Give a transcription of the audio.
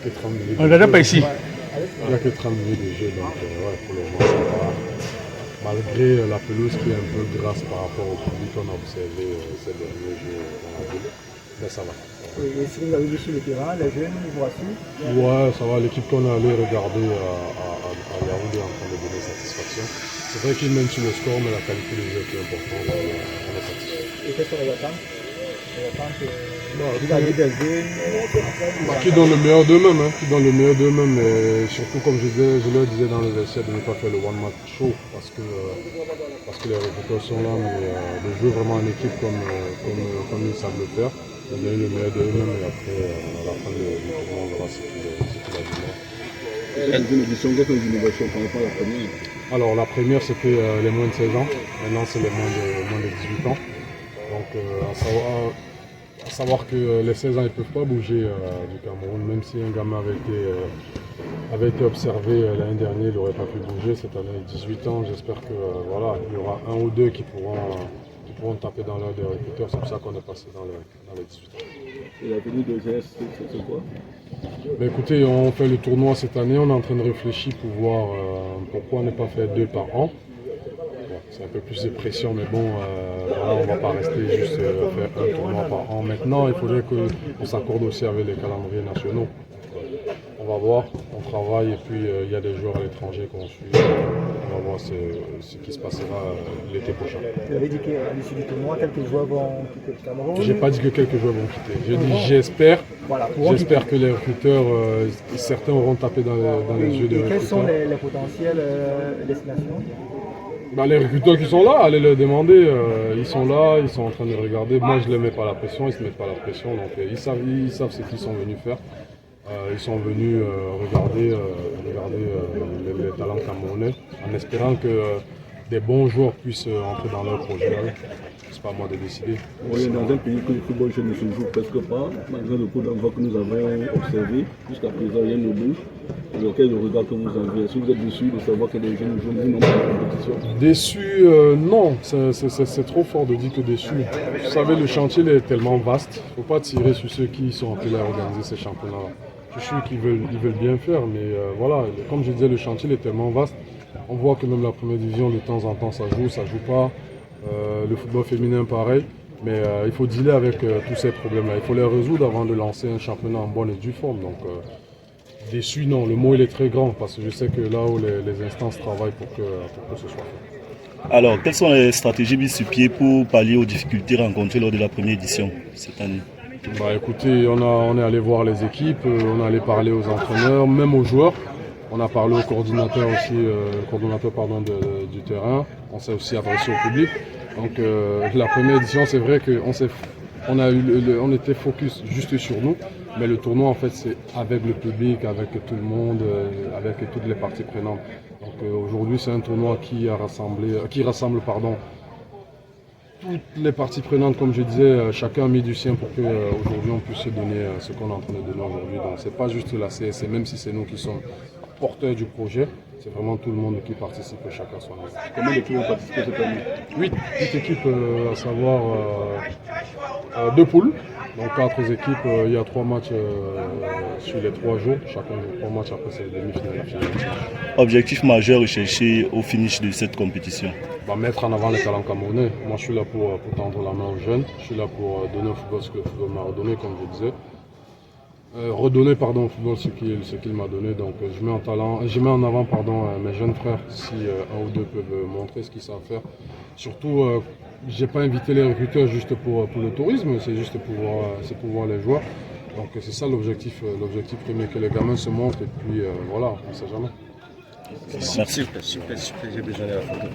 que 30 minutes. On ne regarde pas ici. Il n'y a que 30 minutes de jeu, donc pour le moment ça va. Malgré la pelouse qui est un peu grasse par rapport au public qu'on a observé ces derniers jours dans la ville, mais ça va. Et si vous avez vu sur le terrain, les jeunes, ils vous rassurent? Ouais, ça va. L'équipe qu'on est allé regarder à Yaoundé est en train de donner satisfaction. C'est vrai qu'ils mènent sur le score, mais la qualité du jeu est plus importante, donc on est satisfait. Et quelles sont les attentes? Les attentes, vous avez des jeunes Qui donnent le meilleur d'eux-mêmes, hein, qui donnent le meilleur d'eux-mêmes, et surtout comme je leur disais dans le vestiaire, de ne pas faire le one match show parce que les recruteurs sont là, mais de jouer vraiment en équipe comme ils savent le faire, de donner le meilleur d'eux-mêmes, et après à la fin du tournoi on verra ce qu'il a dit. Quelles sont les innovations par rapport à la première? Alors la première c'était les moins de 16 ans, maintenant c'est les moins de 18 ans. Donc à savoir que les 16 ans ils ne peuvent pas bouger du Cameroun, même si un gamin avait été observé l'année dernière, il n'aurait pas pu bouger. Cette année 18 ans, j'espère que voilà, il y aura un ou deux qui pourront taper dans l'œil des recruteurs, c'est pour ça qu'on est passé dans les 18 ans. Et l'avenir de GS, c'est quoi? Ben écoutez, on fait le tournoi cette année, on est en train de réfléchir pour voir pourquoi on n'est pas fait 2 par an. Bon, c'est un peu plus de pression, mais bon, voilà, on ne va pas rester juste faire un tournoi par an. Maintenant, il faudrait qu'on s'accorde aussi avec les calendriers nationaux. On va voir, on travaille et puis il y a des joueurs à l'étranger qu'on suit. On va voir ce qui se passera l'été prochain. Vous avez dit qu'à l'issue du tournoi, quelques joueurs vont quitter le Cameroun. J'ai pas dit que quelques joueurs vont quitter. J'ai dit j'espère. Voilà, J'espère que les recruteurs, certains auront tapé dans les yeux des recruteurs. Quelles sont les potentielles destinations? Bah, les recruteurs qui sont là, allez leur demander. Ils sont là, ils sont en train de regarder. Moi je ne les mets pas la pression, ils ne se mettent pas la pression. Donc ils savent ce qu'ils sont venus faire. Ils sont venus regarder les talents camerounais en espérant que des bons joueurs puissent entrer dans leur projet. C'est pas à moi de décider. Oui, dans un pays que le football jeune ne se joue presque pas, malgré le coup d'envoi que nous avons observé, jusqu'à présent rien ne bouge. Alors quel est le regard que vous avez? Est-ce que vous êtes déçu de savoir que les jeunes jouent non dans la compétition? Déçu, non, c'est trop fort de dire que déçu. Vous savez, le chantier est tellement vaste, il ne faut pas tirer sur ceux qui sont appelés à organiser ces championnats-là. Je suis sûr qu'ils veulent bien faire, mais voilà, comme je disais, le chantier est tellement vaste. On voit que même la première division, de temps en temps, ça joue pas. Le football féminin, pareil. Mais il faut dealer avec tous ces problèmes-là. Il faut les résoudre avant de lancer un championnat en bonne et due forme. Donc, déçu, non. Le mot, il est très grand parce que je sais que là où les instances travaillent pour que ce soit fait. Alors, quelles sont les stratégies mises sur pied pour pallier aux difficultés rencontrées lors de la première édition cette année? Bah, écoutez, on est allé voir les équipes, on est allé parler aux entraîneurs, même aux joueurs. On a parlé au coordinateur aussi, du terrain. On s'est aussi adressé au public. Donc la première édition, c'est vrai qu'on était focus juste sur nous, mais le tournoi en fait c'est avec le public, avec tout le monde, avec toutes les parties prenantes. Donc aujourd'hui c'est un tournoi qui rassemble toutes les parties prenantes, comme je disais, chacun a mis du sien pour qu'aujourd'hui on puisse se donner ce qu'on est en train de donner aujourd'hui. Donc c'est pas juste la CSC, même si c'est nous qui sommes porteurs du projet, c'est vraiment tout le monde qui participe, chacun son niveau. Combien d'équipes ont participé cette année? 8 équipes, à savoir 2 poules, donc 4 équipes, il y a 3 matchs sur les 3 jours, chacun joue 3 matchs, après c'est les demi-finales et la finale. Objectif majeur recherché au finish de cette compétition? Mettre en avant les talents camerounais. Moi je suis là pour tendre la main aux jeunes, je suis là pour donner au football ce que le football m'a redonné, comme je disais. Redonner au football ce qu'il m'a donné. Donc je mets en avant mes jeunes frères, si un ou deux peuvent montrer ce qu'ils savent faire. Surtout, j'ai pas invité les recruteurs juste pour le tourisme, c'est juste pour voir les joueurs. Donc c'est ça l'objectif premier, que les gamins se montrent et puis voilà, on ne sait jamais. Merci. Super, j'ai besoin de la photo.